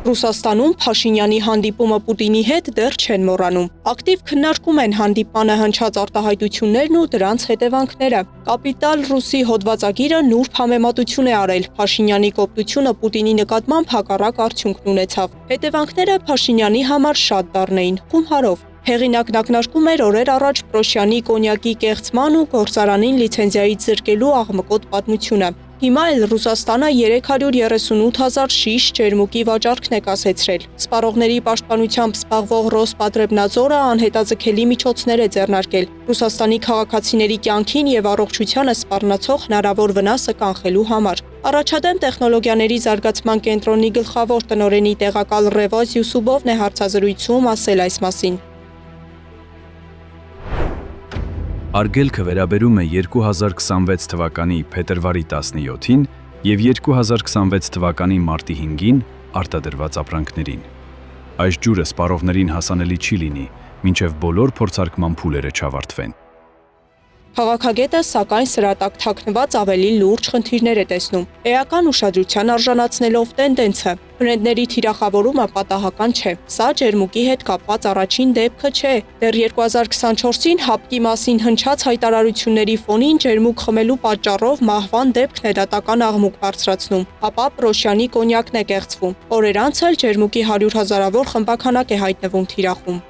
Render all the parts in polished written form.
Ռուսաստանում Փաշինյանի հանդիպումը Պուտինի հետ դեռ չեն մոռանում։ Ակտիվ քննարկում են հանդիպմանը հնչած արտահայտություններն ու դրանց հետևանքները։ Կապիտալ Ռուսի հոդվածագիրը նուրբ համեմատություն է արել։ Փաշինյանի կոպտությունը Պուտինի նկատմամբ հակառակ արդյունքն ունեցավ։ Հետևանքները Փաշինյանի համար շատ դառն էին՝ խումարով։ Հեղինակն ակնարկում էր օրեր առաջ Պրոշյանի կոնյակի կեղծման ու գործարանին լիցենզիայից զրկելու աղմկոտ պատմությունը։ Հիմա էլ Ռուսաստանը 338,000 շիշ ջերմուկի վաճառքն է կասեցրել։ Սպառողների պաշտպանությամբ զբաղվող Ռոսպատրեբնաձորը անհետաձգելի միջոցներ է ձեռնարկել Ռուսաստանի քաղաքացիների կյանքին եւ առողջությանը սպառնացող հնարավոր վնասը կանխելու համար։ Առաջադեմ տեխնոլոգիաների զարգացման կենտրոնի գլխավոր տնօրենի տեղակալ Ռևոզ Յուսուբովն է հարցազրույցում ասել այս մասին։ Արգելքը վերաբերում է 2026 թվականի փետրվարի 17-ին և 2026 թվականի մարտի 5-ին արտադրված ապրանքներին։ Այս ջուրը սպառողներին հասանելի չի լինի, մինչև բոլոր փորձարկման փուլերը չավարտվեն։ Քաղաքագետը, սակայն սրա տակ թաքնված ավելի լուրջ խնդիրներ է տեսնում։ Էական ուշադրության արժանացնելով տենդենսը։ Բրենդների թիրախավորումը պատահական չէ։ Սա ջերմուկի հետ կապված առաջին դեպքը չէ։ Դեռ 2024-ին հապկի մասին հնչած հայտարարությունների ֆոնին ջերմուկ խմելու պատճառով մահվան դեպքն է դատական աղմուկ բարձրացնում, ապա Պրոշյանի կոնյակն է կեղծվում։ Օրեր անց էլ ջերմուկի 100,000-ավոր խմբականակ է հայտնվում թիրախում։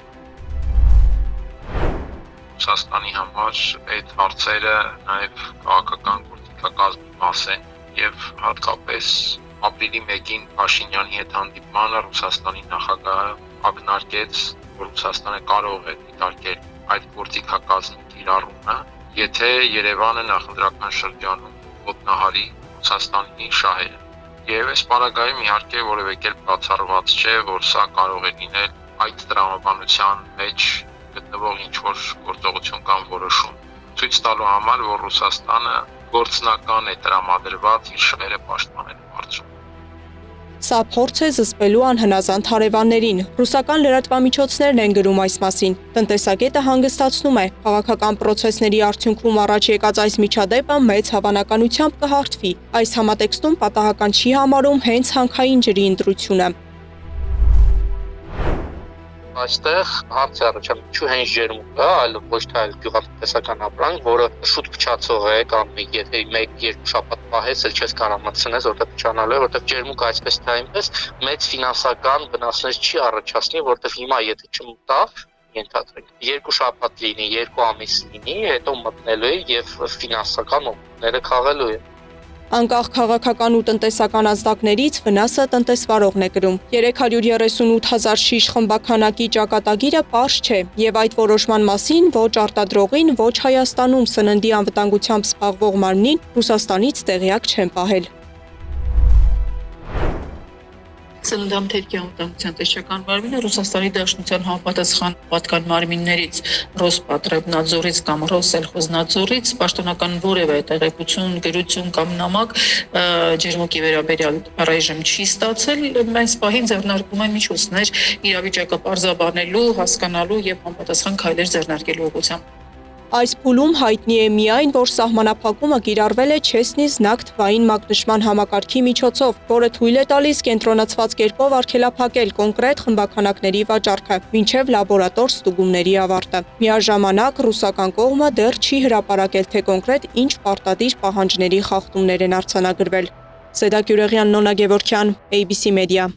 Ռուսաստանի համար այդ հարցերը նաև քաղաքական գործիքակազմի մաս են եւ հատկապես ապրիլի 1-ին Փաշինյանի հետ հանդիպմանը Ռուսաստանի նախագահը ակնարկեց, որ Ռուսաստանը կարող է դիտարկել այդ գործիքակազմի կիրառումը, եթե Երևանը նախընտրական շրջանում ոտնահարի Ռուսաստանի շահերը։ Եվ այս պարագայում իհարկե որևէ կերպ բացառված չէ, որ սա կարող է լինել այդ տրամաբանության մեջ գտնվող ինչ-որ գործողություն կամ որոշում, ցույց տալու համար, որ Ռուսաստանը գործնական է տրամադրված իր շահերը պաշտպանելու հարցում։ Սա փորձ է զսպելու անհնազանդ հարևաններին։ Ռուսական լրատվամիջոցներն են գրում այս մասին։ Տնտեսագետը հանգստացնում է, քաղաքական պրոցեսների արդյունքում առաջ եկած այս միջադեպը մեծ հավանականությամբ կհարթվի։ Այս համատեքստում պատահական չի համարում հենց հանքային ջրի ընտրությունը։ Այստեղ հարց է առաջանում, ինչու հենց ջերմուկը, այլ ոչ թե գյուղատնտեսական ապրանք, որը շուտ փչացող է կամ եթե 1-2 շաբաթ պահես, էլ չես կարող մտցնես, որտեղ փչանալու է, որտեղ ջերմուկը այսպես թե այնպես մեծ ֆինանսական վնասներ չի առաջացնի, որտեղ հիմա եթե չմտավ, ենթադրենք 2 շաբաթ լինի, 2 ամիս լինի, հետո մտնելու է եւ ֆինանսական օգուտները քաղելու է։ Անկախ քաղաքական ու տնտեսական ազդակներից վնասը տնտեսվարողն է կրում։ 338,000 շիշ խմբականակի ճակատագիրը պարզ չէ, եւ այդ որոշման մասին ոչ արտադրողին, ոչ Հայաստանում սննդի անվտանգությամբ զբաղվող մարմնին Ռուսաստանից տեղյակ չեն պահել։ Սննդամթերքի անվտանգության տեսչական մարմինը Ռուսաստանի Դաշնության համապատասխան պատկան մարմիններից Ռոսպատրեբնաձորից կամ Ռոսսելխոզնաձորից պաշտոնական որևէ տեղեկություն, գրություն կամ նամակ ջերմուկի վերաբերյալ առայժմ չի ստացել, այս պահին ձեռնարկում են միջոցներ իրավիճակը պարզաբանելու, հասկանալու եւ համապատասխան քայլեր ձեռնարկելու ուղղությամբ։ Այս փուլում հայտնի է միայն, որ սահմանափակումը կիրառվել է Չեսնի Զնակ թվային մակնշման համակարգի միջոցով, որը թույլ է տալիս կենտրոնացված կերպով արգելափակել կոնկրետ խմբականակների վաճառքը, մինչև լաբորատոր ստուգումների ավարտը։ Միաժամանակ ռուսական կողմը դեռ չի հրապարակել, թե կոնկրետ ինչ պարտադիր պահանջների խախտումներ են արձանագրվել։ Սեդա Գյուրեղյան, Նոնա Գևորգյան, ABC Media։